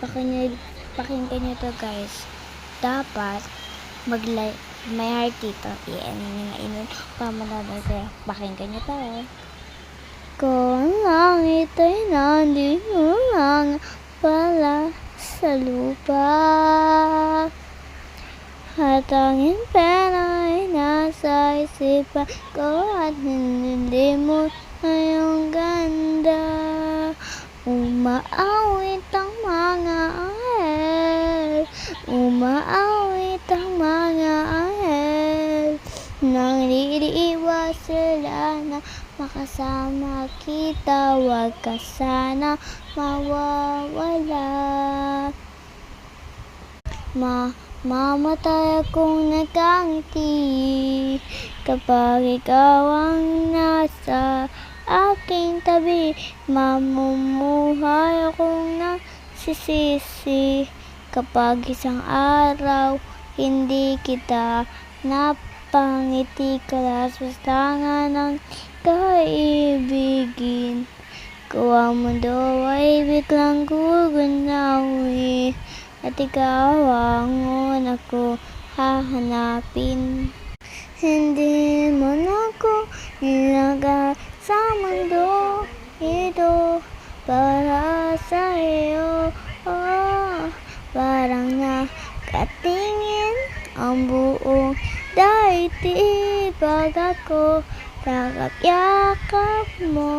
Pakinggan nyo to guys. Dapat may heart dito. I-ano nyo na inon. Pamalalay kaya pakinggan nyo to. Kung langit ay nandito lang pala sa lupa, at tanging pera ay nasa isipan ko, at hindi mo na yung ganda. Umaawit ang mga anghel, umaawit ang mga anghel, nang liliwas sila na makasama kita. Huwag ka sana mawawala. Mamatay akong nakangiti kapag ikaw ang nasa aking tabi. Mamumuhay akong nagsisisi kapag isang araw hindi kita napangiti. Kalaswastangan ng kaibigin ko, ang mundo ay biglang gugunawi, at ikaw ang una ko hahanapin. Hindi mo na ako nilagay sa mundo ito para sa iyo. Parang nakatingin ang buong daigdig pag ako yakap mo.